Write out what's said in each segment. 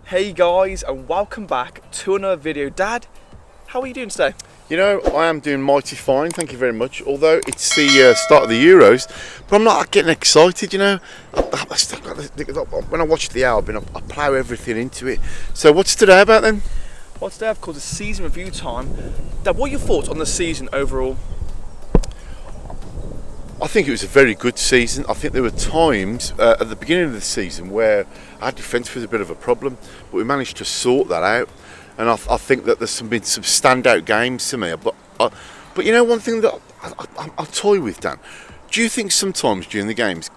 Hey guys, and welcome back to another video. Dad, how are you doing today? You know, I am doing mighty fine, thank you very much. Although it's the start of the Euros, but I'm not getting excited, you know. When I watch the album, I plough everything into it. So what's today about then? Well, today of course is season review time. Dad, what are your thoughts on the season overall? I think it was a very good season. I think there were times at the beginning of the season where our defence was a bit of a problem, but we managed to sort that out. And I think that there's been some standout games to me. But you know, one thing that I'll toy with, Dan. Do you think sometimes during the games,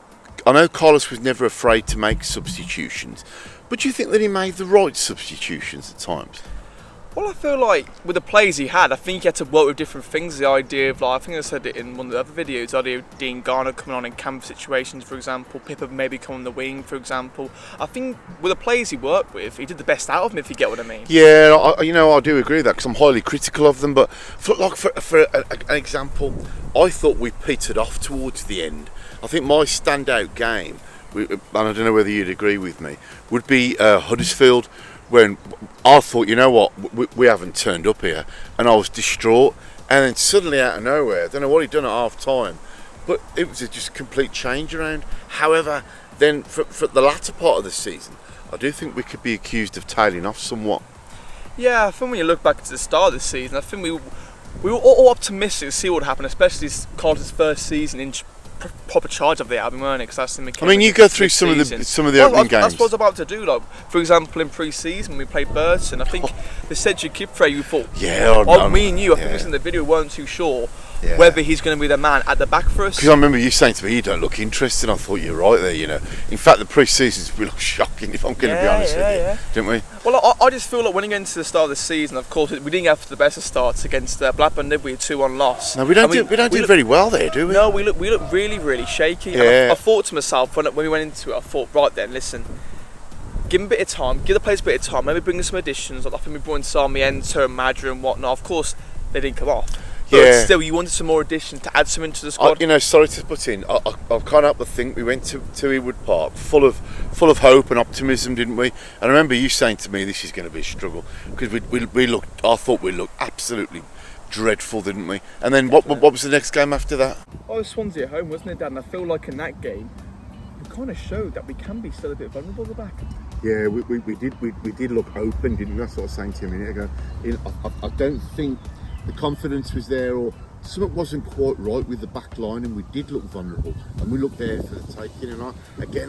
I know Carlos was never afraid to make substitutions, but do you think that he made the right substitutions at times? Well, I feel like with the players he had, I think he had to work with different things. The idea of, like, I think I said it in one of the other videos, the idea of Dean Garner coming on in camp situations, for example, Pippa maybe coming on the wing, for example. I think with the players he worked with, he did the best out of them, if you get what I mean. Yeah, I do agree with that because I'm highly critical of them. But for an example, I thought we petered off towards the end. I think my standout game, and I don't know whether you'd agree with me, would be Huddersfield. When I thought, you know what, we haven't turned up here, and I was distraught. And then suddenly, out of nowhere, I don't know what he'd done at half time, but it was just a complete change around. However, then for the latter part of the season, I do think we could be accused of tailing off somewhat. Yeah, I think when you look back to the start of the season, I think we were all optimistic to see what would happen, especially Carlos' first season in proper charge of the album, weren't it? Because that's the. I mean, you go through some of the opening games. That's what I was about to do. Like, for example, in pre-season we played Burton. I think the Cedric Kipre, you thought. Yeah, me and you. I think it was in the video. Weren't too sure whether he's going to be the man at the back for us. Because I remember you saying to me, "You don't look interested." I thought you're right there. You know, in fact, the pre-seasons we looked shocking. If I'm going to be honest with you, didn't we? Well, I just feel like when you get into the start of the season, of course, we didn't have the best of starts against Blackburn, did we? 2-1 loss. No, we don't do very well there, do we? No, we look really, really shaky. Yeah. I thought to myself when we went into it, I thought, right then, listen, give him a bit of time, give the players a bit of time, maybe bring in some additions. Like I think we brought in Sarmiento and Madra and whatnot. Of course, they didn't come off. But still, you wanted some more additions to add some into the squad. Sorry to put in. I can't help but think we went to Ewood Park full of hope and optimism, didn't we? And I remember you saying to me, "This is going to be a struggle," because we looked. I thought we looked absolutely dreadful, didn't we? And then what was the next game after that? Oh, it was Swansea at home, wasn't it, Dad? And I feel like in that game, we kind of showed that we can be still a bit vulnerable at the back. Yeah, we did look open, didn't we? That's what I was saying to you a minute ago. I don't think the confidence was there, or something wasn't quite right with the back line, and we did look vulnerable, and we looked there for the taking. And I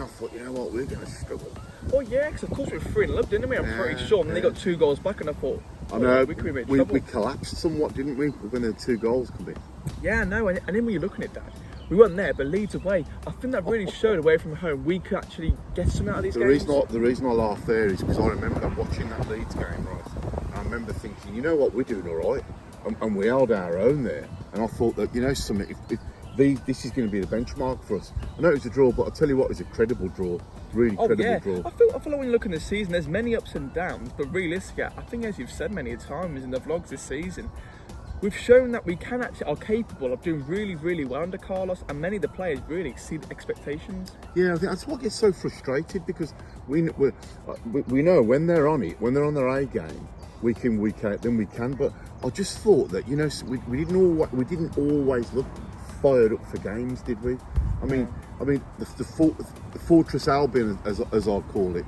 thought, you know what, we're going to struggle. Oh yeah, because of course we were 3-0 up, didn't we? I'm pretty sure. And then they got 2 goals back, and I thought, I know, we could be in trouble. We collapsed somewhat, didn't we, when the 2 goals come in? Yeah, no, and then when you're looking at that, we weren't there, but Leeds away, I think that really showed away from home we could actually get something out of these games. The reason I laugh there is because I remember watching that Leeds game, right? And I remember thinking, you know what, we're doing all right. And we held our own there, and I thought that, you know, something. If this is going to be the benchmark for us. I know it was a draw, but I'll tell you what, it was a credible draw, really credible draw. I feel like when you look in the season, there's many ups and downs, but realistically, I think as you've said many times in the vlogs this season, we've shown that we are capable of doing really, really well under Carlos, and many of the players really exceed expectations. Yeah, I think that's what gets so frustrated, because we know when they're on it, when they're on their A game, week in, week out, then we can. But I just thought that, you know, we didn't always look fired up for games, did we? I mean, the Fortress Albion, as I'll call it,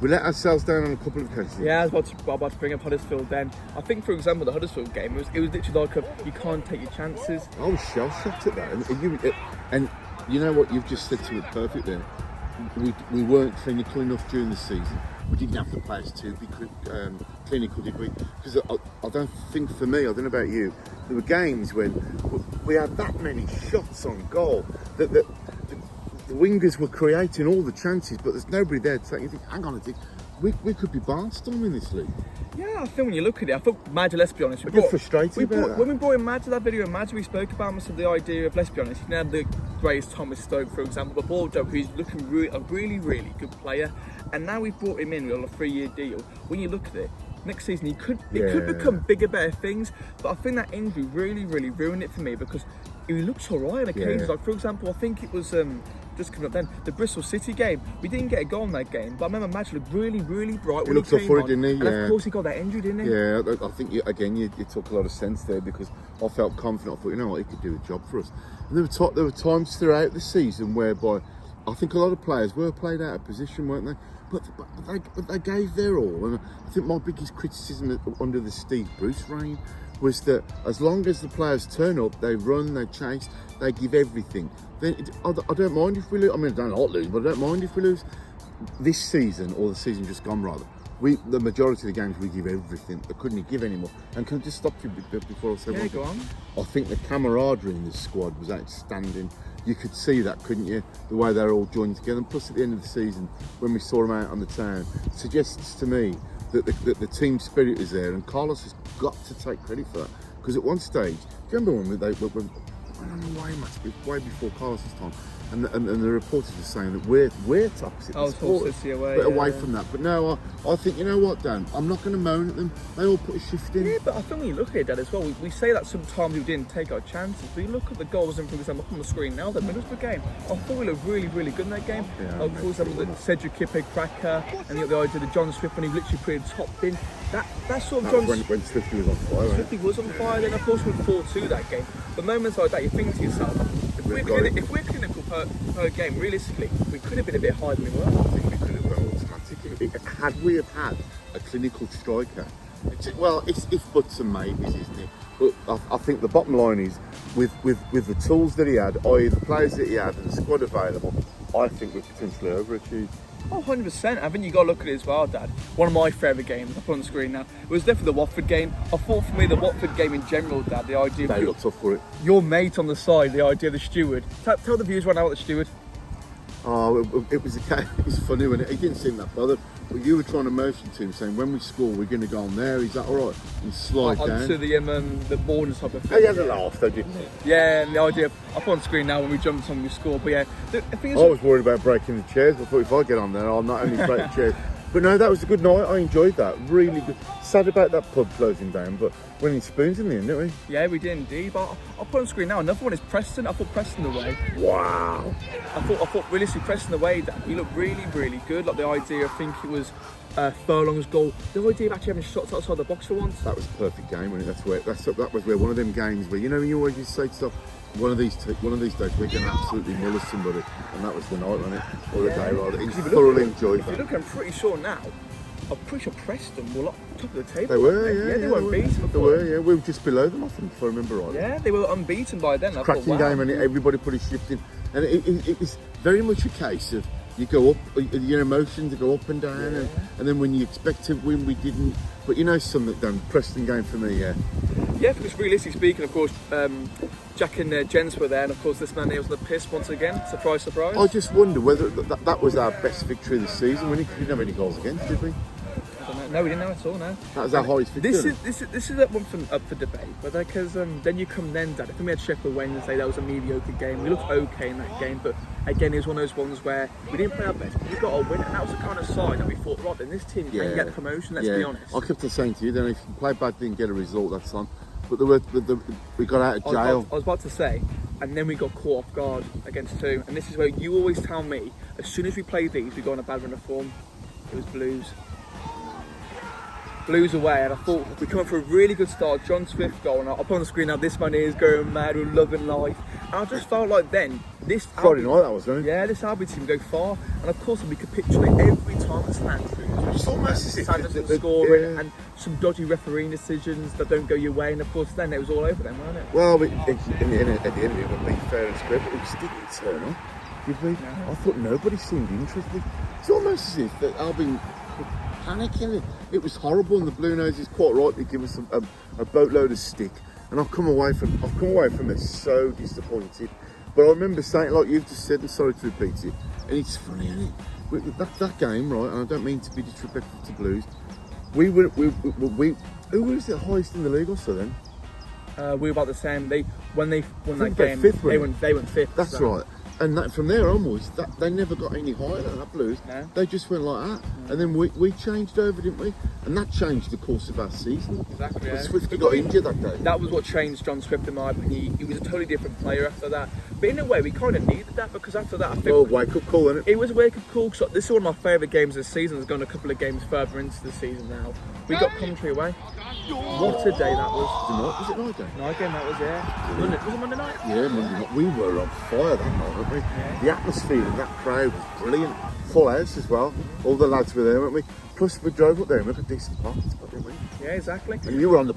we let ourselves down on a couple of occasions. Yeah, I was about to bring up Huddersfield then. I think, for example, the Huddersfield game, it was literally like you can't take your chances. I was shell-shocked at that. And you know what, you've just said to it perfect there. We weren't clinical enough during the season. We didn't have the players to be clinical, did we? Because I don't think, for me, I don't know about you, there were games when we had that many shots on goal that the wingers were creating all the chances, but there's nobody there to say, you think, hang on a tick, we could be barnstorming this league. Yeah, I think when you look at it, I thought Madra, let's be honest, when we brought in Madra, that video of Madra, we spoke about the idea of, let's be honest, you can have the greatest Thomas Stoke, for example, but Bordeaux, who's looking a really, really good player, and now we've brought him in on a 3-year deal. When you look at it, next season it could become bigger, better things, but I think that injury really, really ruined it for me, because he looks alright on occasions. Yeah. Like, for example, I think it was just coming up then, the Bristol City game. We didn't get a goal in that game, but I remember Madge looked really, really bright when he looked up came for it, on. didn't he? And of course he got that injury, didn't he? Yeah, I think you took a lot of sense there, because I felt confident. I thought, you know what, he could do a job for us. And there were times throughout the season whereby I think a lot of players were played out of position, weren't they? But they gave their all. And I think my biggest criticism under the Steve Bruce reign was that as long as the players turn up, they run, they chase, they give everything. Then I don't mind if we lose. I mean, I don't like losing, but I don't mind if we lose. This season, or the season just gone rather, the majority of the games we give everything. I couldn't give any more. And can I just stop you before I say one thing? Go on. I think the camaraderie in this squad was outstanding. You could see that, couldn't you? The way they're all joined together. And plus, at the end of the season, when we saw them out on the town, it suggests to me that the team spirit is there, and Carlos has got to take credit for that. Because at one stage, do you remember when they went on a away match way before Carlos's time, and the reporters were saying that we're toxic. Oh, City away. But away from that. But no, I think, you know what, Dan? I'm not going to moan at them. They all put a shift in. Yeah, but I think when you look at it, Dad, as well, we say that sometimes we didn't take our chances. But you look at the goals, and for example, up on the screen now, the Middlesbrough game, I thought we looked really, really good in that game. Yeah, for example, the Cedric Kippe cracker, and the idea of John Swift when he literally put it top bin. That sort of John when Swifty was on fire. Swifty was on fire. Then of course we 4-2 that game. But moments like that, you think to yourself, if we're clinical per game, realistically, we could have been a bit higher than we were. I think we could have gone automatic. Had we have had a clinical striker, it's if buts and maybes, isn't it? But I think the bottom line is, with the tools that he had, i.e. the players that he had and the squad available, I think we're potentially overachieved. Oh, 100%. I think you got to look at it as well, Dad. One of my favourite games, up on the screen now, it was definitely the Watford game. I thought for me, the Watford game in general, Dad, the idea they of looked tough for it. Your mate on the side, the idea of the steward. Tell the viewers right now what the steward. Oh, it was funny when he didn't seem that bothered. But you were trying to motion to him, saying when we score, we're going to go on there. Is that all right? And slide down. Onto the border type of thing. He had a laugh, though, didn't he? Yeah, and the idea of, up on screen now when we jump on, we score. But yeah, the thing is, I was worried about breaking the chairs. I thought if I get on there, I'll not only break the chairs. But no, that was a good night. I enjoyed that. Really good. Sad about that pub closing down, but winning spoons in the end, didn't we? Yeah, we did indeed. But I'll put on screen now. Another one is Preston. I thought Preston away. Wow. I thought realistically Preston away, that we looked really, really good. Like the idea, I think it was Furlong's goal. The idea of actually having shots outside the box for once. That was a perfect game, wasn't it? That was where one of them games where, you know, you always say stuff. One of these days we're going to absolutely muller somebody, and that was the night, wasn't it? Or the day rather. He thoroughly enjoyed that. If you look, I'm pretty sure now. I'm pretty sure Preston were top of the table. They were, yeah. They weren't beaten before. They were, yeah. We were just below them, I think, if I remember right. Yeah, they were unbeaten by then. Cracking game, and everybody put his shift in, and it was very much a case of you go up, your emotions go up and down, and then when you expect to win, we didn't. But you know something, Dan, Preston game for me, yeah. Yeah, because realistically speaking, of course, Jack and Jens were there, and of course this man here was on the piss once again. Surprise, surprise. I just wonder whether that was our best victory of the season. We didn't have any goals against, did we? I don't know. No, we didn't know at all. No. That was our highest victory. This is that one up for debate, but because then you come then, Dad. I think we had Sheffield Wednesday. That was a mediocre game. We looked okay in that game, but again, it was one of those ones where we didn't play our best. We got a win, and that was the kind of side that we thought, right, then this team can get the promotion. Let's be honest. I kept on saying to you, then if you play badly and get a result, that's on. But we got out of jail. I was about to say, and then we got caught off guard against two. And this is where you always tell me, as soon as we play these, we go on a bad run of form. It was Blues. Blues away, and I thought we come up for a really good start. John Swift goal, and up on the screen now, this man is going mad with love and life. And I just felt like then this Friday night that was, wasn't it? Yeah, this Albion team go far, and of course we capitulate every time it's an Andrews. It's almost as if Sanderson scoring and some dodgy refereeing decisions that don't go your way, and of course then it was all over them, wasn't it? Well, at the end of it, would be fair and square, but it just didn't turn up, did we? No. I thought nobody seemed interested. It's almost as if that Albion were panicking. It was horrible, and the Blue Noses quite rightly give us a boatload of stick, and I've come away from it so disappointed. But I remember saying, like you've just said, and sorry to repeat it, and it's funny, isn't it? That game, right? And I don't mean to be disrespectful to Blues. We who was the highest in the league also then? We were about the same. When they won that game, fifth, they went fifth. That's right. And that, from there onwards, they never got any higher than that, Blues. No. They just went like that. And then we changed over, didn't we? And that changed the course of our season. Exactly, yeah. Swift got injured that day. That was what changed John Swift, in my opinion. He was a totally different player after that. But in a way, we kind of needed that, because after that, I think... Oh, wake-up call, innit? It was a wake-up call. So this is one of my favourite games of the season. It's gone a couple of games further into the season now. We got Coventry away. What a day that was. Was it night game? Night game, that was, yeah. Was it Monday night? Yeah, Monday night. We were on fire that night, weren't we? Yeah. The atmosphere in that crowd was brilliant. Full house as well. All the lads were there, weren't we? Plus, we drove up there and we had a decent parking spot, didn't we? Yeah, exactly. And you were on the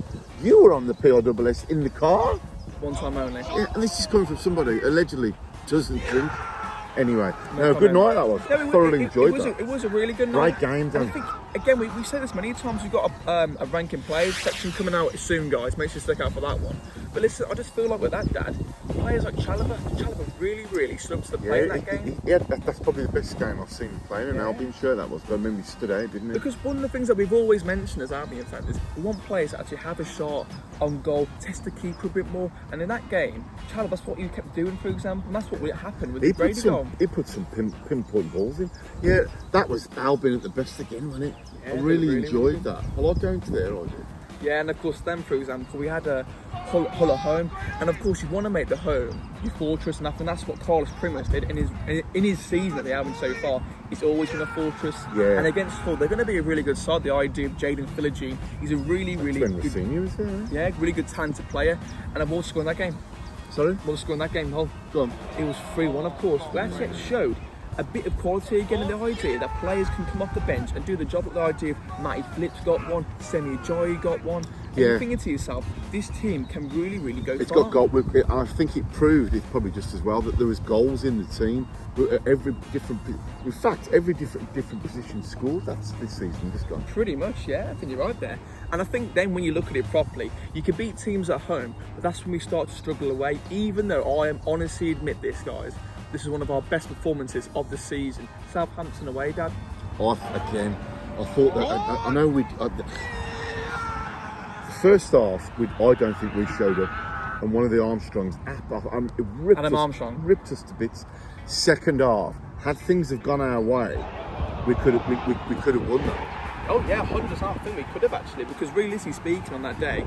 PRSS in the car. One time only. Yeah, and this is coming from somebody who allegedly doesn't drink. Anyway, No good comment. night that was. No, Thoroughly enjoyed that. It was a really good night. Great game, Dan. And I think, again, we said this many times, we've got a ranking players section coming out soon, guys. Make sure you look out for that one. But listen, I just feel like with that, Dad, players like Chalobah really stood up to the plate in that game. Yeah, that's probably the best game I've seen him play in an Albion shirt, that was. But I mean, he stood out, didn't he? Because one of the things that we've always mentioned as Albion fans is we want players to actually have a shot on goal, test the keeper a bit more. And in that game, Chalobah, that's what he kept doing, for example. And that's what happened with the Brady goal. He put some pinpoint balls in. Yeah, that was Albion at the best again, wasn't it? Yeah, I really enjoyed that. I like going to there, I do. Yeah, and of course then, for example, we had a Hull at home, and of course you want to make the home your fortress, and I think that's what Carlos Primus did in his season at the Albion so far. He's always been a fortress, yeah. And against Hull, they're going to be a really good side. The idea of Jaden Philogene, he's a really good, senior, is there, right? yeah, really good talented player, and I've also scored in that game. Sorry? I've scored in that game, Hull. Go on. It was 3-1, of course. We actually showed a bit of quality again, and the idea that players can come off the bench and do the job. At the idea of Matty Phillips got one, Semi Ajayi got one. And you're thinking to yourself, this team can really go It's far. got goal, and I think it proved it probably just as well that there was goals in the team. Every different position scored. That's this season just gone. Pretty much, yeah. I think you're right there. And I think then when you look at it properly, you can beat teams at home, but that's when we start to struggle away. Even though I am honestly admit this, guys, this is one of our best performances of the season. Southampton away, Dad. I thought that I know we. The first half, I don't think we showed up, and one of the Armstrongs, ripped us to bits. Second half, had things have gone our way, we could have won that. Oh yeah, 100%. I think we could have actually, because realistically speaking, on that day,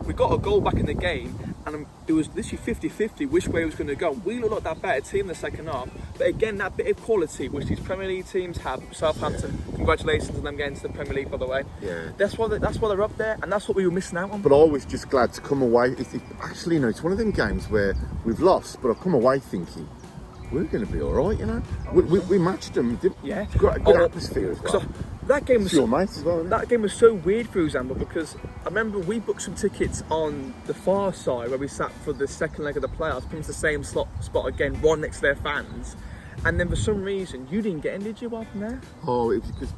we got a goal back in the game, and it was literally 50-50 which way it was going to go. We looked like that better team in the second half, but again, that bit of quality which these Premier League teams have. Southampton, congratulations on them getting to the Premier League, by the way. Yeah. That's why they're up there, and that's what we were missing out on. But I was just glad to come away. Actually, it's one of them games where we've lost, but I've come away thinking, we're going to be all right, We matched them. Yeah. It's got a good atmosphere as well. That game was your mates as well, isn't it? That game was so weird, for example, because I remember we booked some tickets on the far side where we sat for the second leg of the playoffs, pretty much the same spot again, right next to their fans. And then for some reason, you didn't get in, did you, while from there? Oh, it was because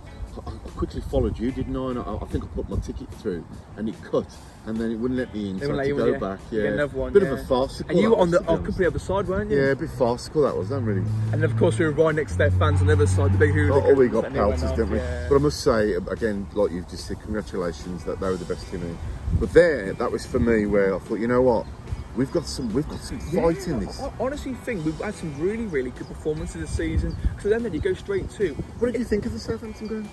I quickly followed you, didn't I? And I think I put my ticket through, and it cut, and then it wouldn't let me in. So I had to go back. Yeah, another one, bit of a farcical. And you were on the complete other side, weren't you? Yeah, a bit farcical that was. That really. And of course, we were right next to their fans on the other side, the big hooligans. Oh, we got pelters, didn't we? Yeah. But I must say, again, like you've just said, congratulations that they were the best team in. But that was for me where I thought, you know what? We've got some fight in this. I honestly think we've had some really good performances this season. So then you go straight to. What did you think of the Southampton game?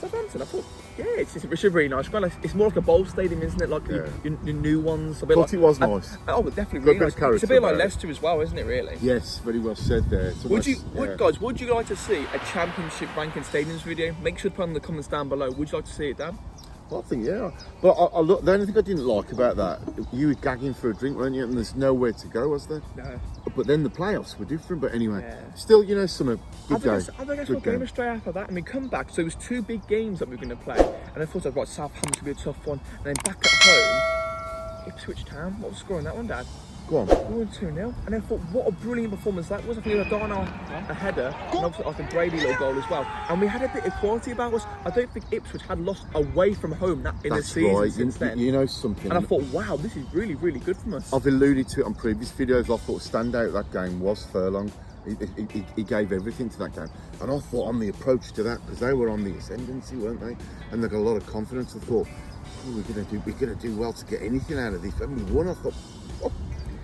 Southampton, I thought, yeah, it's a really nice ground. It's more like a bowl stadium, isn't it? Like your new ones. It was nice. Definitely really nice. It's a bit like Leicester as well, isn't it? Really. Yes, very well said there. Would you like to see a championship ranking stadiums video? Make sure to put in the comments down below. Would you like to see it, Dan? Well, I think, yeah. But I look, the only thing I didn't like about that, you were gagging for a drink, weren't you? And there's nowhere to go, was there? No. But then the playoffs were different. But anyway, still, summer, good day. I think what game was straight after that, and we come back. So it was two big games that we were going to play. And I thought, right, Southampton would be a tough one. And then back at home, Ipswich Town. What was the score on that one, Dad? Go on. We won 2-0. And I thought, what a brilliant performance that was. I think we had a header, and obviously like a Brady little goal as well. And we had a bit of quality about us. I don't think Ipswich had lost away from home in the season since then. You know something. And I thought, wow, this is really good from us. I've alluded to it on previous videos. I thought standout that game was Furlong. He gave everything to that game. And I thought on the approach to that, because they were on the ascendancy, weren't they? And they got a lot of confidence. I thought, we're gonna do well to get anything out of this. And we won. I thought,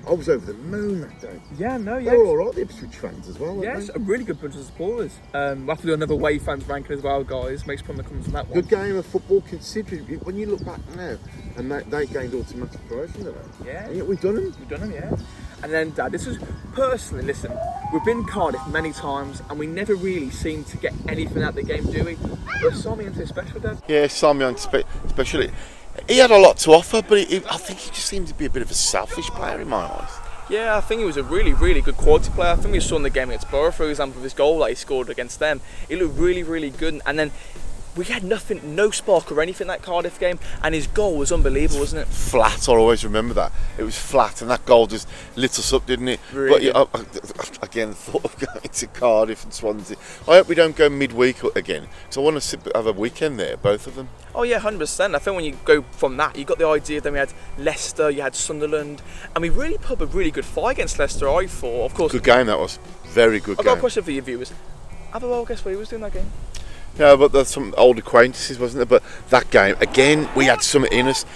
I was over the moon that day. Yeah, no, yeah. They were all right, the Ipswich fans as well. Yes, a really good bunch of supporters. We'll have to do another Way fans ranking as well, guys. Makes problem that comes from that one. Good game of football, considering when you look back now, and they gained automatic promotion, didn't they? Yeah. And yet we've done them. We've done them, yeah. And then, Dad, this is personally, listen, we've been Cardiff many times and we never really seem to get anything out of the game, do we? But Sarmiento special, Dad. Yeah, Sarmiento especially. He had a lot to offer, but I think he just seemed to be a bit of a selfish player in my eyes. Yeah, I think he was a really, really good quality player. I think we saw in the game against Borough, for example, with his goal that he scored against them. He looked really, really good. And then we had nothing, no spark or anything in that Cardiff game, and his goal was unbelievable, wasn't it? Flat, I always remember that. It was flat, and that goal just lit us up, didn't it? Really? But I again, thought of going to Cardiff and Swansea. I hope we don't go midweek again, because I want to have a weekend there, both of them. Oh yeah, 100%. I think when you go from that, you got the idea. Then we had Leicester, you had Sunderland, and we really put up a really good fight against Leicester. I thought, of course. Good game that was. Very good I've game. got a question for your viewers. Have a well guess what he was doing that game? Yeah, but there's some old acquaintances, wasn't there? But that game, again, we had something in us.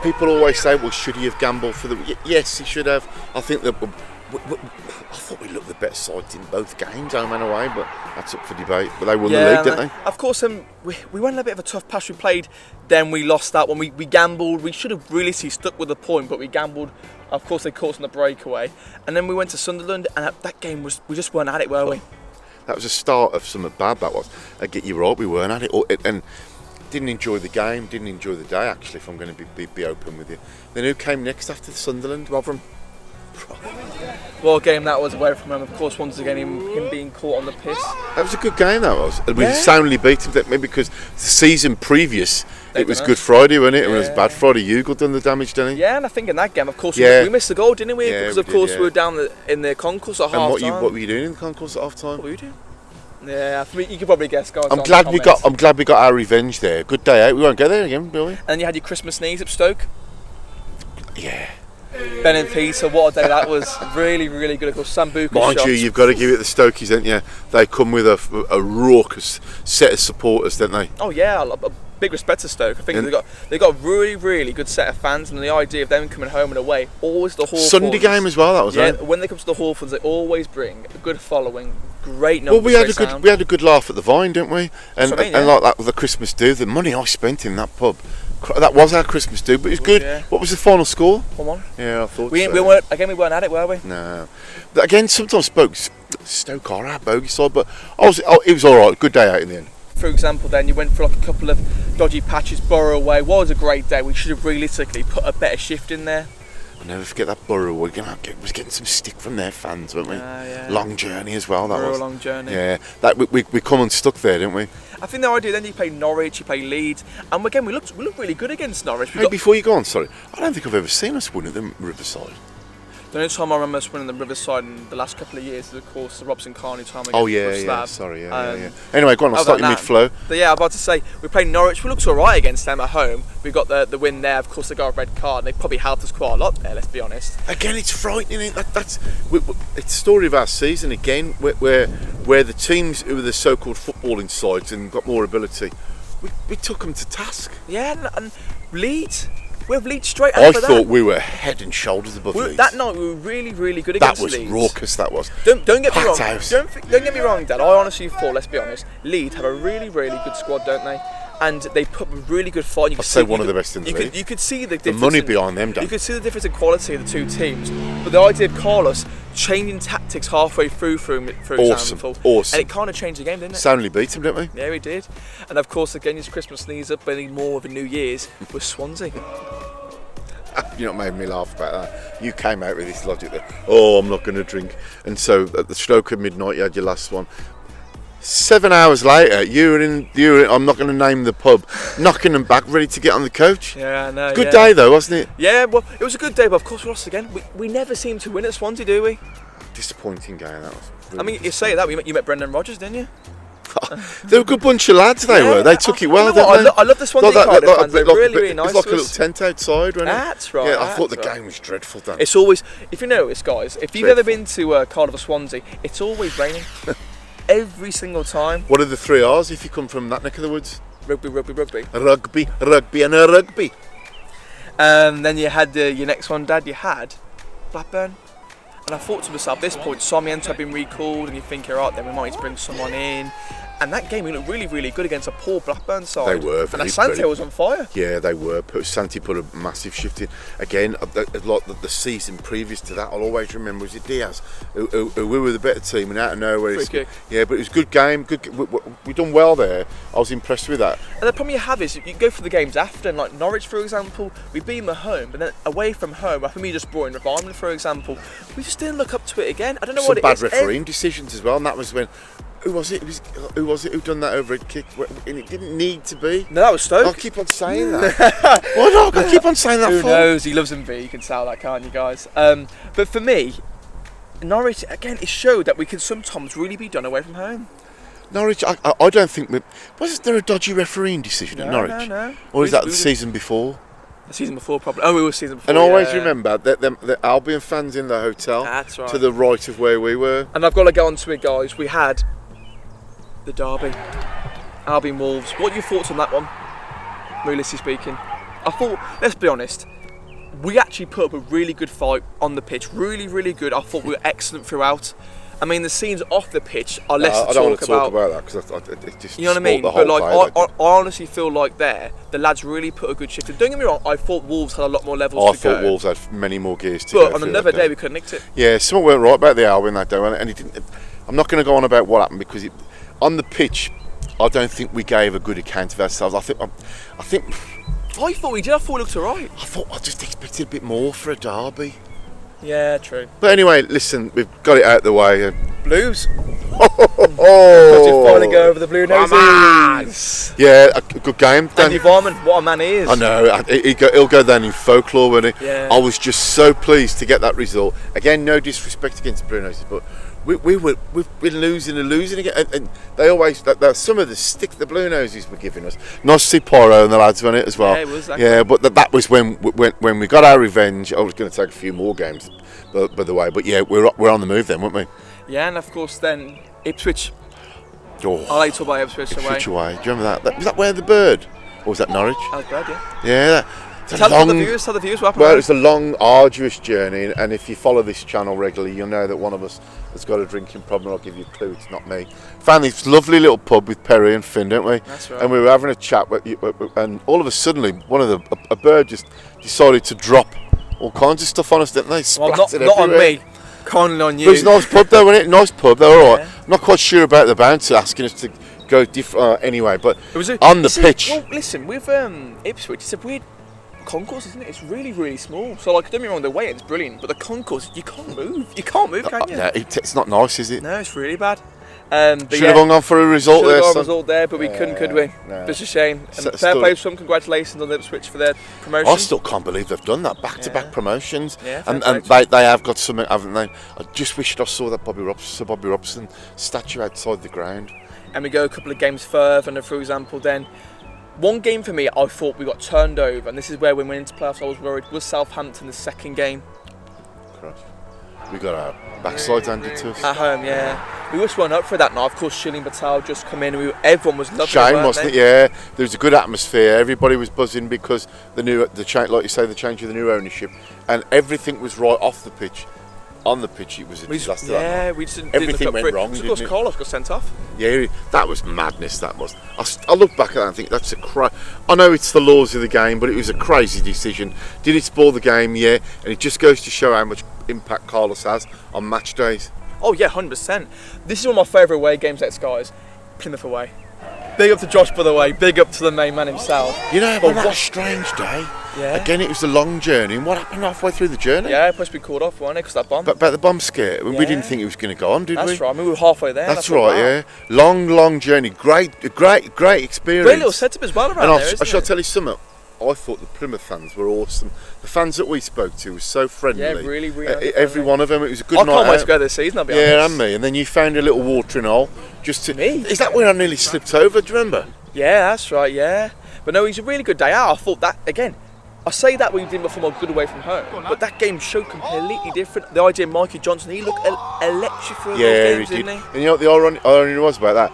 People always say, well, should he have gambled for the... Yes, he should have. I think that... I thought we looked the better side in both games, home and away, but that's up for debate. But they won the league, didn't they? Of course, we went on a bit of a tough patch. We played, then we lost that one. We gambled. We should have really stuck with the point, but we gambled. Of course, they caught us on the breakaway. And then we went to Sunderland, and that game we just weren't at it, were we? That was the start of something bad, that was. I get you right, we weren't at it. And didn't enjoy the game, didn't enjoy the day, actually, if I'm going to be open with you. Then who came next after Sunderland? Rotherham. What a game that was away from him. Of course, once again, him being caught on the piss. That was a good game, that was. And we soundly beat him, maybe because the season previous, it was Good Friday, wasn't it? Yeah. It was Bad Friday. Hugo done the damage, didn't he? Yeah, and I think in that game, of course, we missed the goal, didn't we? Yeah, because, of course, we were down in the concourse at half time. What were you doing in the concourse at half time? What were you doing? Yeah, for me, you could probably guess, guys. I'm glad we got our revenge there. Good day out. We won't go there again, will we? And then you had your Christmas sneeze at Stoke. Yeah. Ben and Peter, what a day that was. Really, really good. Of course, Sambuca Mind shots. you, you've got to give it the Stokies, don't you? They come with a raucous set of supporters, don't they? Oh yeah, a big respect to Stoke. I think they got a really, really good set of fans, and the idea of them coming home and away, always the Hawthorns. Sunday game as well, that was right. When they come to the Hawthorns, they always bring a good following, great numbers. Well, we had a good laugh at the Vine, didn't we? And and like that with the Christmas do, the money I spent in that pub. That was our Christmas do, but it was good. Yeah. What was the final score? 1-1. Yeah, I thought we so. weren't at it, were we? No. But again, sometimes Stoke are our bogey side, but it was all right. Good day out in the end. For example, then you went for like a couple of dodgy patches, Borough away. What was a great day. We should have realistically put a better shift in there. I'll never forget that Borough. Was getting some stick from their fans, weren't we? Yeah. Long journey as well. That was a long journey. Yeah, that we come unstuck there, didn't we? I think the idea then you play Norwich, you play Leeds, and again we looked really good against Norwich. Before you go on, sorry, I don't think I've ever seen us win at the Riverside. The only time I remember us winning the Riverside in the last couple of years is, of course, the Robson Carney time against yeah. Anyway, go on, I'll start you mid-flow. But yeah, I'm about to say, we played Norwich, we looked alright against them at home. We got the win there, of course they got a red card, and they probably helped us quite a lot there, let's be honest. Again, it's frightening, it's the story of our season again, where the teams who were the so-called footballing sides and got more ability, we took them to task. Yeah, and Leeds... We have Leeds straight after that. I thought we were head and shoulders above Leeds. That night we were really, really good against Leeds. That was raucous, that was. Don't get me wrong. Don't get me wrong, Dad. I honestly thought, let's be honest, Leeds have a really, really good squad, don't they? And they put a really good fight. I'd say one of the best in the league. You could see the difference. The money behind them, Dan. You could see the difference in quality of the two teams. But the idea of Carlos changing tactics halfway through example. Awesome. And it kind of changed the game, didn't it? Soundly beat him, didn't we? Yeah, we did. And of course, again, his Christmas sneeze up, any more of a New Year's was Swansea. You know what made me laugh about that? You came out with this logic that, I'm not going to drink. And so at the stroke of midnight, you had your last one. 7 hours later, you were in, I'm not going to name the pub, knocking them back, ready to get on the coach. Yeah, I know. Good day though, wasn't it? Yeah, well, it was a good day, but of course we lost again. We never seem to win at Swansea, do we? Disappointing game, that was. Really I mean, you say that, you met Brendan Rodgers, didn't you? They were a good bunch of lads, they were. They took it well, didn't they? I love the Swansea Cardiff fans. They're really nice. It's like a little tent outside, wasn't it? That's right. Yeah, I thought the game was dreadful, Dan. It's always, if you notice, guys, if you've ever been to Cardiff or Swansea, it's always raining. Every single time. What are the 3 R's if you come from that neck of the woods? Rugby, rugby, rugby. Rugby, and a rugby. Then you had your next one, Dad. You had Blackburn. And I thought to myself, at this point, Sarmiento had been recalled, and you think, alright, then we might need to bring someone in. And that game, we looked really, really good against a poor Blackburn side. They were. And Asante was on fire. Yeah, they were. Santi put a massive shift in. Again, like the season previous to that, I'll always remember, was it Diaz? Who we were the better team, and out of nowhere. Yeah, but it was a good game. We done well there. I was impressed with that. And the problem you have is, you go for the games after, and like Norwich, for example, we beat them at home, but then away from home, I think we just brought in Revarman, for example, we just didn't look up to it again. I don't know what it is. Some bad refereeing decisions as well, and that was when. Who was it? Who was it who done that over a kick? And it didn't need to be. No, that was Stoke. I keep on saying that. Why not? I keep on saying that. Who knows? He loves MV. You can tell that, can't you, guys? But for me, Norwich again, it showed that we can sometimes really be done away from home. Norwich, I don't think. Was there a dodgy refereeing decision at Norwich? No. Or is that the season before? The season before, probably. Oh, it was season before. And always remember that the Albion fans in the hotel. That's right. To the right of where we were. And I've got to get onto it, guys. We had the derby, Albion Wolves. What are your thoughts on that one, realistically speaking? I thought, let's be honest, we actually put up a really good fight on the pitch. Really, really good. I thought we were excellent throughout. I mean, the scenes off the pitch are less to talk about. I don't want to talk about that because it just, you know what I mean? But like, I honestly feel like the lads really put a good shift in. Don't get me wrong, I thought Wolves had a lot more levels to go. I thought Wolves had many more gears to go. But on another day, we could have nicked it. Yeah, something went right about the Albion that day, and it didn't. I'm not going to go on about what happened because on the pitch, I don't think we gave a good account of ourselves. I think. I thought we did. I thought we looked alright. I just expected a bit more for a derby. Yeah, true. But anyway, listen, we've got it out of the way. Blues. Oh, you finally go over the Blue Noses. Yeah, a good game. Andy Varman, what a man he is. I know, he'll go down in folklore, won't he? Yeah. I was just so pleased to get that result. Again, no disrespect against the Blue Noses, but we've been losing again, and they always some of the stick the Blue Noses were giving us. Nice to see Poro and the lads on it as well. Yeah, it was. Yeah, but that was when we got our revenge. I was going to take a few more games, by the way. But yeah, we're on the move then, weren't we? Yeah, and of course then Ipswich. Oh, I like to talk about Ipswich away. Ipswich away. Do you remember that? Was that Where the Bird, or was that Norwich? That was bad, yeah. Yeah. Tell the viewers what happened. Well, it's a long, arduous journey, and if you follow this channel regularly, you'll know that one of us has got a drinking problem. I'll give you a clue, it's not me. Found this lovely little pub with Perry and Finn, don't we? That's right. And we were having a chat, and all of a sudden, a bird just decided to drop all kinds of stuff on us, didn't they? Splattered not on me. Kindly on you. But it was a nice pub though, wasn't it? Nice pub, they're alright. Yeah. I'm not quite sure about the bouncer asking us to go different anyway, but on the pitch. Well, listen, with Ipswich, it's a weird concourse, isn't it? It's really, really small. So, like, don't get me wrong, the way it's brilliant, but the concourse, you can't move. You can't move, can you? No, it's not nice, is it? No, it's really bad. Should have hung on for a result there. Should have got a result there, but we couldn't, could we? No. Just a shame. And fair play to them. Congratulations on Ipswich for their promotion. I still can't believe they've done that. Back-to-back promotions. Yeah, and they have got something, haven't they? I just wished I saw that Sir Bobby Robson statue outside the ground. And we go a couple of games further, and for example, then one game for me, I thought we got turned over, and this is where we went into playoffs. I was worried. Was Southampton the second game? Correct. We got our backside handed to us. At home, yeah. We just weren't up for that now. Of course, Shilling Batal just come in. Everyone was loving it. Shame, wasn't it? Yeah. There was a good atmosphere. Everybody was buzzing because the change, like you say, the change of the new ownership, and everything was right off the pitch. On the pitch, it was a disaster. Yeah, we just didn't everything look up went for it. wrong. Of course, Carlos got sent off. Yeah, that was madness. That was. I look back at that and think that's I know it's the laws of the game, but it was a crazy decision. Did it spoil the game? Yeah, and it just goes to show how much impact Carlos has on match days. Oh yeah, 100%. This is one of my favourite away games, guys. Plymouth away. Big up to Josh, by the way. Big up to the main man himself. You know, but what a strange day. Yeah. Again, it was a long journey. And what happened halfway through the journey? Yeah, it must be called off, wasn't it? Because that bomb. But about the bomb scare, we didn't think it was going to go on, did we? That's right. I mean, we were halfway there. That's right. Yeah. Long journey. Great experience. Great little setup as well around there. I shall tell you something. I thought the Plymouth fans were awesome. The fans that we spoke to were so friendly. Yeah, really, really. Every one of them. It was a good night. I can't wait to go this season, I'll be honest. Yeah, and me. And then you found a little watering hole. Is that where I nearly slipped over? Do you remember? Yeah, that's right, yeah. But no, it was a really good day out. I thought that, again, I say that we didn't perform good away from home, but that game showed completely different. The idea of Mikey Johnson, he looked electric for those games, didn't he? And you know what the irony was about that?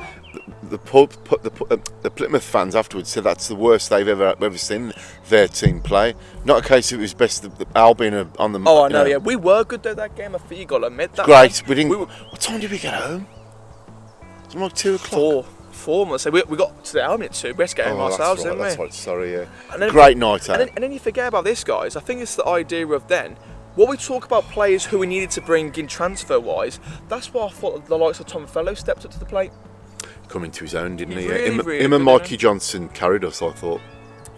the Plymouth fans afterwards said that's the worst they've ever seen their team play. Not a case of it was best the Albion on the. Oh, I know. Yeah, we were good though that game. I think you got to admit that. Great. We didn't. What time did we get home? It was like 2 o'clock. 4. Must say we got to the Albion at 2. We had to get home ourselves, didn't we? That's right. Sorry, yeah. And then, great night out. And then you forget about this, guys. I think it's the idea of then. What we talk about players who we needed to bring in transfer-wise, that's why I thought the likes of Tom Fellow stepped up to the plate. Coming to his own, didn't he? Really him and Mikey Johnson carried us, I thought.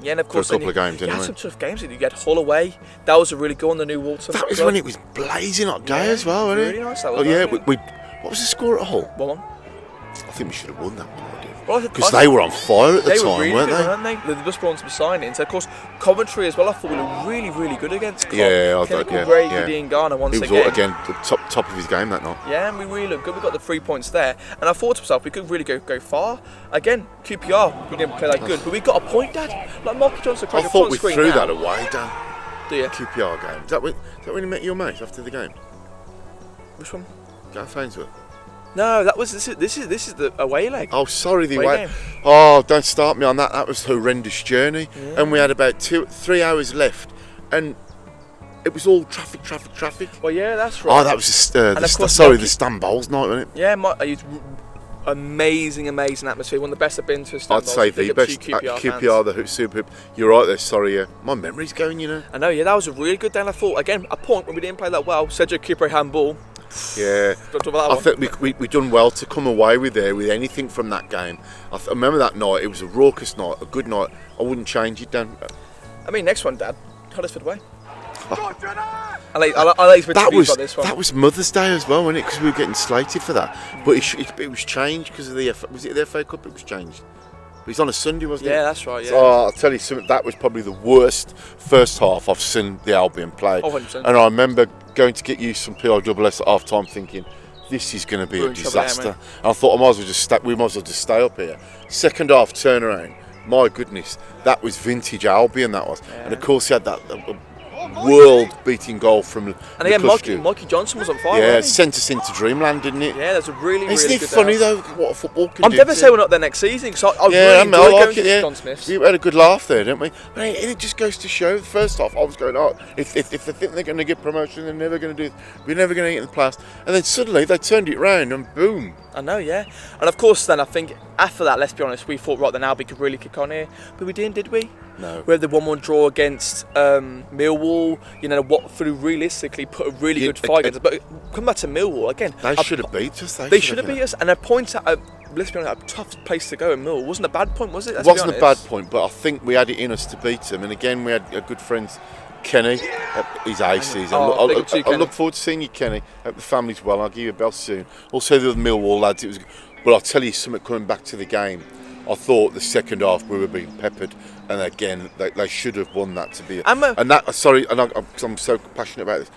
Yeah, and of course, for a couple of games, anyway. anyway. You had some tough games. You had Hull away. That was a really good one, the new Walton. That was when it was blazing hot day as well, wasn't it? Really nice. That was what was the score at Hull? 1-1. I think we should have won that one. Because they were on fire at the time, were really weren't good, they? Weren't they? They just brought some signings. Of course, Coventry as well. I thought we were really, really good against. Yeah, I thought. Yeah, great, Dean Garner once again. He was again the top of his game that night. Yeah, and we really looked good. We got the 3 points there, and I thought to myself we could really go far. Again, QPR, we didn't play that good, but we got a point, Dad. Like Marky Johnson. I thought we threw that away, Dan. Do you? QPR game. Is that when you met your mate after the game? Which one? Gareth Ainsworth. No, that was this is the away leg. Oh, sorry, the away game. Oh, don't start me on that. That was a horrendous journey, and we had about 3 hours left, and it was all traffic. Well, yeah, that's right. Oh, that was the Stan Bowles night, wasn't it? Yeah, amazing atmosphere. One of the best I've been to. I'd say the best. QPR, the super. You're right there. Sorry, my memory's going. You know. I know. Yeah, that was a really good day. And I thought again a point when we didn't play that well. Cedric Cooper handball. Yeah, I think we done well to come away with anything from that game. I remember that night. It was a raucous night, a good night. I wouldn't change it, Dan. I mean, next one, Dad. Huddersfield away. I like that was Mother's Day as well, wasn't it? Because we were getting slated for that, but it was changed because of the FA Cup? It was changed. It was on a Sunday, wasn't it? Yeah, that's right. Yeah. So, I'll tell you something. That was probably the worst first half I've seen the Albion play. 100%. And I remember going to get you some PISS at half time, thinking this is going to be a disaster. And I thought we might as well just stay up here. Second half turnaround. My goodness, that was vintage Albion. That was, and of course he had that world-beating goal from. And again, Mikey Johnson was on fire. Yeah, sent us into dreamland, didn't it? Yeah, that's a really. Isn't really it funny though what a football can do? I'm devastated we're not there next season because I like it. John Smith's. We had a good laugh there, didn't we? And it just goes to show. The first half, I was going, if they think they're going to get promotion, they're never going to do it. We're never going to get in the playoffs. And then suddenly they turned it round and boom. I know, yeah. And of course, then I think after that, let's be honest, we thought right then Albion could really kick on here, but we didn't, did we? No. We had the 1-1 draw against Millwall. You know, Watford realistically put a really good fight against us. But come back to Millwall again. They should have beat us. They should have beat us. And a point at let's be honest, a tough place to go in Millwall. Wasn't a bad point, was it? It wasn't a bad point, but I think we had it in us to beat them. And again, we had a good friend, Kenny. He's aces. I look forward to seeing you, Kenny. Hope the family's well. I'll give you a bell soon. Also, the other Millwall lads. But I'll tell you something. Coming back to the game, I thought the second half we were being peppered, and again they should have won that to be. I'm so passionate about this.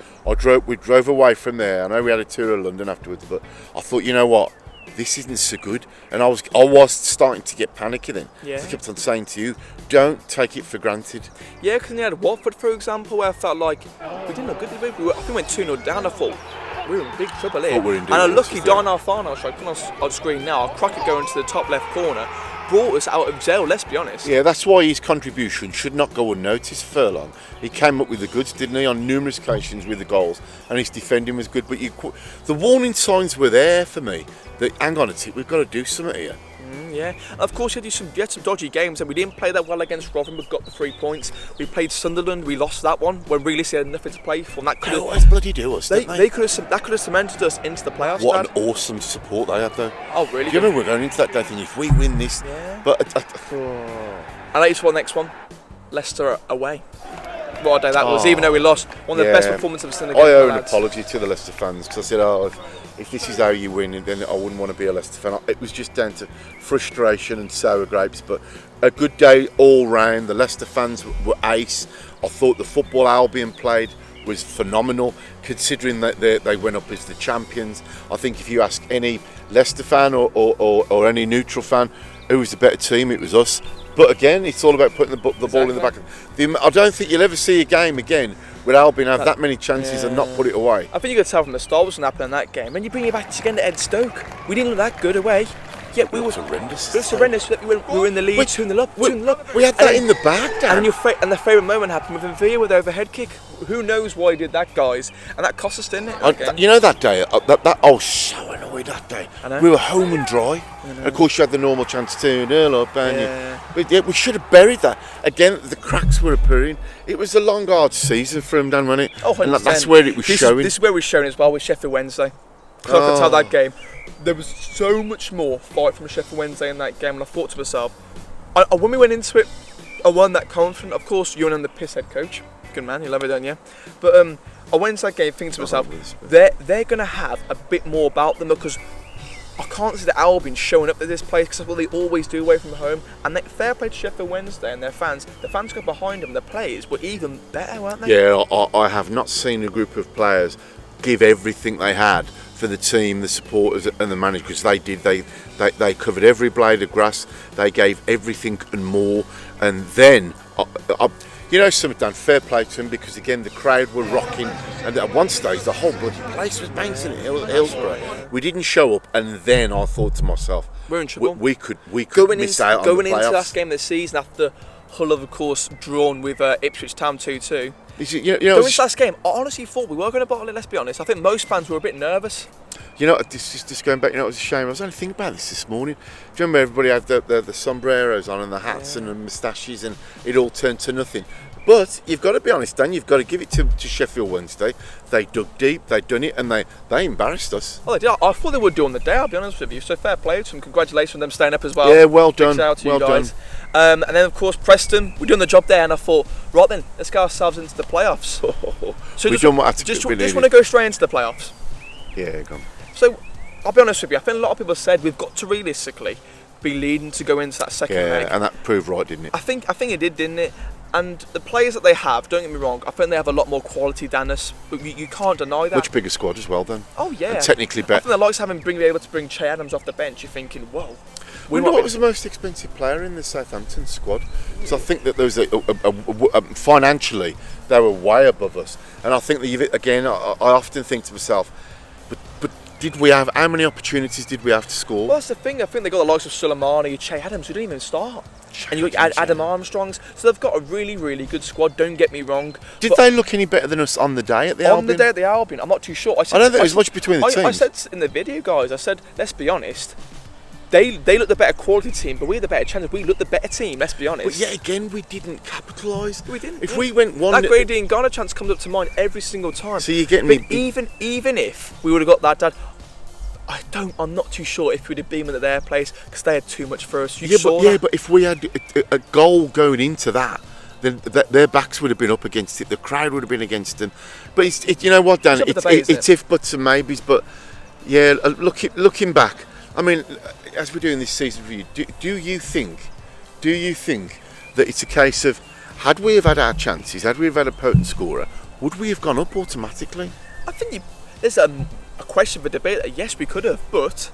We drove away from there. I know we had a tour of London afterwards, but I thought, you know what, this isn't so good, and I was starting to get panicky then. Yeah. I kept on saying to you, don't take it for granted. Yeah, because you had Watford, for example, where I felt like we didn't look good, did we? I think we went 2-0 down. I thought we were in big trouble here. And a lucky Darnell Farnell, which I put on screen now, a cracker going to the top left corner, brought us out of jail, let's be honest. Yeah, that's why his contribution should not go unnoticed, Furlong. He came up with the goods, didn't he, on numerous occasions with the goals, and his defending was good, but the warning signs were there for me that, hang on a tick, we've got to do something here. Yeah, and of course you had some dodgy games, and we didn't play that well against Rotherham. We got the 3 points. We played Sunderland. We lost that one when really they had nothing to play for. And that could always bloody do us. That could have cemented us into the playoffs. What an awesome support they had, though. Oh, really? You know, we're going into that day thinking if we win this, but I like this one. Next one, Leicester away. What a day that was! Even though we lost, one of the best performances I've seen. I owe an apology to the Leicester fans because I said, if this is how you win, then I wouldn't want to be a Leicester fan. It was just down to frustration and sour grapes, but a good day all round. The Leicester fans were ace. I thought the football Albion played was phenomenal, considering that they went up as the champions. I think if you ask any Leicester fan or any neutral fan who was the better team, it was us. But again, it's all about putting the ball in the back. I don't think you'll ever see a game again where Albion have that many chances and not put it away. I think you could tell from the start what's going to happen in that game. When you bring it back again to Ed Stoke, we didn't look that good away. Yeah, it was horrendous. It was horrendous. We were in the lead, 2-0 up, 2-0 up. We had that in the bag, Dan. And the favourite moment happened with Villa with the overhead kick. Who knows why he did that, guys? And that cost us, didn't it? You know that day, I was so annoyed that day. I know. We were home and dry. And of course you had the normal chance to 2-0 up. And we should have buried that. Again, the cracks were appearing. It was a long, hard season for him, Dan, wasn't it? Oh, 100%. And that's where it was showing. This is where we're showing as well with Sheffield Wednesday. Because I could tell that game, there was so much more fight from Sheffield Wednesday in that game, and I thought to myself, when we went into it, I wasn't that confident. Of course, you're the piss head coach. Good man, you love it, don't you? But I went into that game thinking to myself, they're going to have a bit more about them, because I can't see the Albion showing up at this place, because that's what they always do away from home. And fair play to Sheffield Wednesday and their fans. The fans got behind them. The players were even better, weren't they? Yeah, I have not seen a group of players give everything they had for the team, the supporters and the manager, because they did. They covered every blade of grass. They gave everything and more. And then, you know something, Dan, fair play to them, because again the crowd were rocking, and at one stage the whole bloody place was bouncing at Hillsborough. We didn't show up, and then I thought to myself, we're in trouble. We could miss out on the playoffs. Going into the last game of the season after Hull have, of course, drawn with Ipswich Town 2-2. Going into the last game, I honestly thought we were going to bottle it, let's be honest. I think most fans were a bit nervous. You know, just going back, you know, it was a shame. I was only thinking about this morning. Do you remember everybody had the sombreros on and the hats and the moustaches, and it all turned to nothing? But you've got to be honest, Dan, you've got to give it to Sheffield Wednesday. They dug deep, they done it, and they embarrassed us. Oh, they did. I thought they would do on the day, I'll be honest with you. So fair play to them. Congratulations on them staying up as well. Yeah, well done. Big shout out to well you guys. done. And then, of course, Preston, we're doing the job there, and I thought, right then, let's get ourselves into the playoffs. So we've done what had to just be want to go straight into the playoffs. Yeah, go on. So, I'll be honest with you, I think a lot of people said we've got to realistically be leading to go into that second leg. Yeah, and that proved right, didn't it? I think it did, didn't it? And the players that they have, don't get me wrong, I think they have a lot more quality than us, but you can't deny that. Much bigger squad as well, then. Oh, yeah. And technically better. I think the likes of being able to bring Che Adams off the bench, you're thinking, whoa. What was the most expensive player in the Southampton squad? Because I think that there was financially, they were way above us. And I think that, again, I often think to myself, but did we have, how many opportunities did we have to score? Well, that's the thing. I think they got the likes of Soleimani, Che Adams, who didn't even start. And you got Adam Armstrongs. So they've got a really, really good squad, don't get me wrong. Did they look any better than us on the day at the Albion? On the day at the Albion, I'm not too sure. I don't think there was much between the teams. I said in the video, guys, I said, let's be honest, they look the better quality team, but we're the better chance. We look the better team, let's be honest. But yet again, we didn't capitalise. We didn't. If we went one... That Grady Dean Ghana chance comes up to mind every single time. So you're getting but me... Even if we would have got that, Dad, I'm not too sure if we'd have been at their place, because they had too much for us. But if we had a goal going into that, then their backs would have been up against it. The crowd would have been against them. But you know what, Dan? It's if buts and maybes. But yeah, looking back, I mean, as we're doing this season review, do you think that it's a case of, had we have had our chances, had we have had a potent scorer, would we have gone up automatically? I think there's a question for debate that yes, we could have, but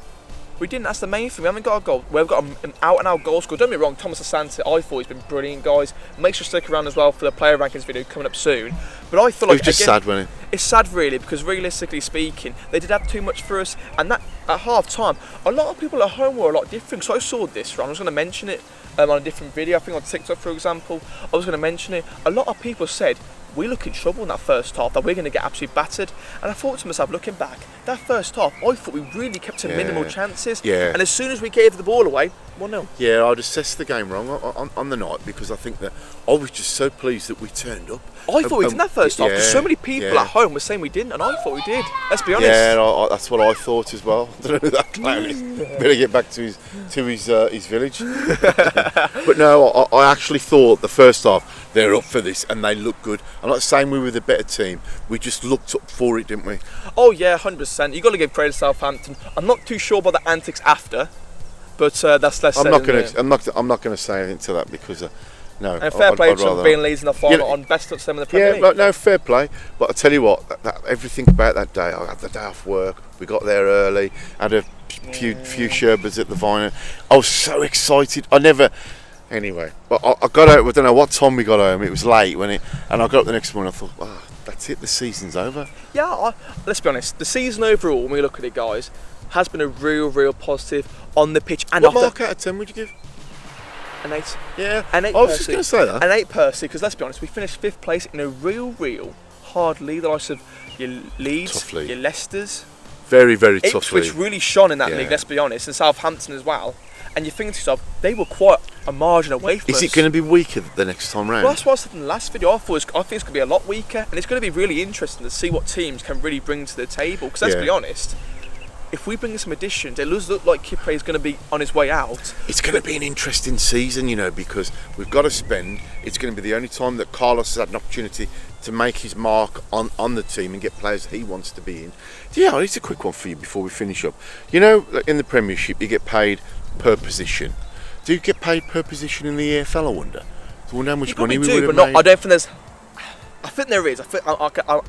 we didn't. That's the main thing. We haven't got a goal. We've got an out-and-out goal scorer. Don't get me wrong, Thomas Asante, I thought he's been brilliant, guys. Make sure to stick around as well for the player rankings video coming up soon. But I feel like it was just sad, wasn't it? It's sad, really, because realistically speaking, they did have too much for us. And that at half time, a lot of people at home were a lot different. So I saw this. Right? I was going to mention it on a different video. I think on TikTok, for example, I was going to mention it. A lot of people said, we look in trouble in that first half, that we're going to get absolutely battered. And I thought to myself, looking back, that first half, I thought we really kept to minimal chances. Yeah. And as soon as we gave the ball away, 1-0. Yeah, I'd assessed the game wrong on the night, because I think that I was just so pleased that we turned up. I thought we did in that first half, because so many people at home were saying we didn't, and I thought we did. Let's be honest. Yeah, that's what I thought as well. I don't know who that clown is. Better get back to his village. But no, I actually thought the first half, they're up for this and they look good. I'm not saying we were the better team. We just looked up for it, didn't we? Oh yeah, 100%. You've got to give credit to Southampton. I'm not too sure about the antics after, but that's less. I'm not going to say anything to that, because no. And fair play to them being Leeds in the final on best touch them in the Premier League. Yeah, no, fair play. But I tell you what, everything about that day. I had the day off work. We got there early. Had a few sherbets at the Vine. I was so excited. Anyway, but I got out. I don't know what time we got home. It was late and I got up the next morning. I thought, that's it. The season's over. Yeah, let's be honest. The season overall, when we look at it, guys, has been a real positive on the pitch and What off mark out of 10 would you give? an 8. Yeah, An 8 I was just going to say that. An 8 personally, because let's be honest, we finished 5th place in a real hard league. The likes of your Leeds, Tough league. your Leicesters, Very tough Ipswich league. really shone in that Yeah. league, let's be honest, and Southampton as well. And you think to yourself, they were quite a margin away from us. Is it going to be weaker the next time round? Well, that's what I said in the last video. I think it's going to be a lot weaker, and it's going to be really interesting to see what teams can really bring to the table. Because let's be honest, if we bring in some additions, it does look like Kippe is going to be on his way out. It's going to be an interesting season, you know, because we've got to spend. It's going to be the only time that Carlos has had an opportunity to make his mark on the team and get players he wants to be in. Yeah, it's a quick one for you before we finish up. You know, in the Premiership, you get paid per position. Do you get paid per position in the EFL, I wonder? I wonder how much money we would have made. I don't think there's. I think there is.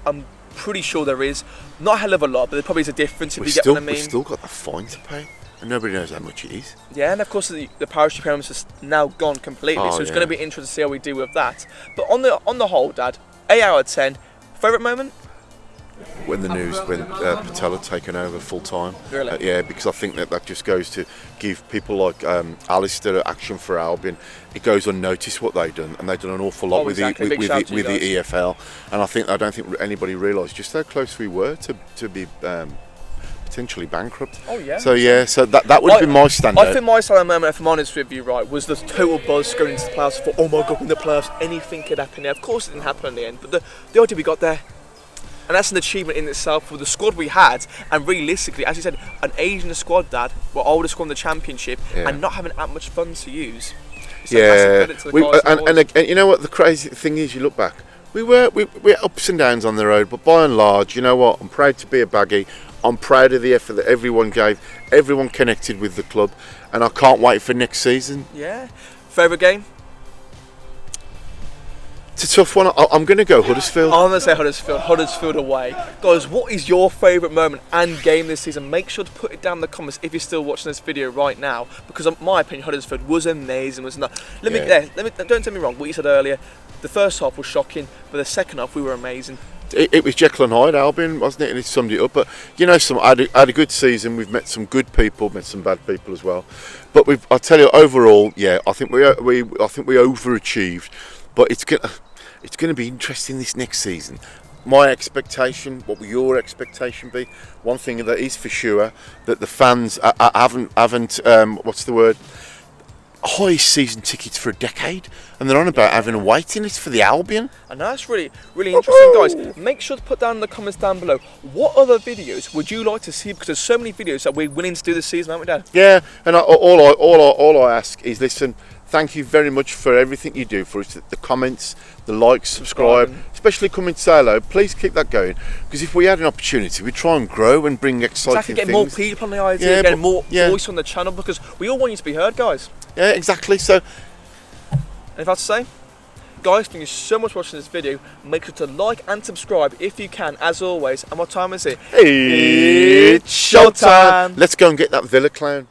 I'm pretty sure there is. Not a hell of a lot, but there probably is a difference if you get what I mean. We've still got the fine to pay, and nobody knows how much it is. Yeah, and of course the parachute payments has now gone completely, so it's going to be interesting to see how we do with that. But on the whole, Dad, 8 out of 10. Favourite moment? When Patel had taken over full time. Really? Yeah, because I think that just goes to give people like Alistair at Action for Albion. It goes unnoticed what they've done, and they've done an awful lot with the EFL. And I don't think anybody realised just how close we were to be potentially bankrupt. Oh yeah. So that would be my standout. I think my standout moment, if I'm honest with you, right, was the total buzz going into the playoffs. For oh my god, in the playoffs, anything could happen there. Of course, it didn't happen in the end, but the idea we got there. And that's an achievement in itself with the squad we had, and realistically, as you said, an Asian squad, Dad, we're oldest squad in the Championship, and not having that much fun to use. So and you know what the crazy thing is? You look back, we're ups and downs on the road, but by and large, you know what? I'm proud to be a Baggy. I'm proud of the effort that everyone gave, everyone connected with the club, and I can't wait for next season. Yeah. Favourite game? It's a tough one. I'm going to go Huddersfield. I'm going to say Huddersfield away. Guys, what is your favourite moment and game this season? Make sure to put it down in the comments if you're still watching this video right now, because in my opinion, Huddersfield was amazing, wasn't it? Don't tell me wrong, what you said earlier, the first half was shocking, but the second half we were amazing. It was Jekyll and Hyde, Albion, wasn't it? And it summed it up. But you know, I had a good season. We've met some good people, met some bad people as well. But I tell you, overall, I think we overachieved. But it's going to be interesting this next season. My expectation, what will your expectation be? One thing that is for sure, that the fans haven't what's the word? Highest season tickets for a decade, and they're on about having a waiting list for the Albion. And that's really interesting, guys. Make sure to put down in the comments down below what other videos would you like to see, because there's so many videos that we're willing to do this season, aren't we, Dad? Yeah, and all I ask is, listen, thank you very much for everything you do for us. The comments, the likes, subscribe, especially come and say hello. Please keep that going, because if we had an opportunity, we'd try and grow and bring exciting get things. more people on the idea, get more voice on the channel, because we all want you to be heard, guys. Yeah, exactly. So, and if I have to say, guys, thank you so much for watching this video. Make sure to like and subscribe if you can, as always. And what time is it? It's showtime. Let's go and get that Villa clown.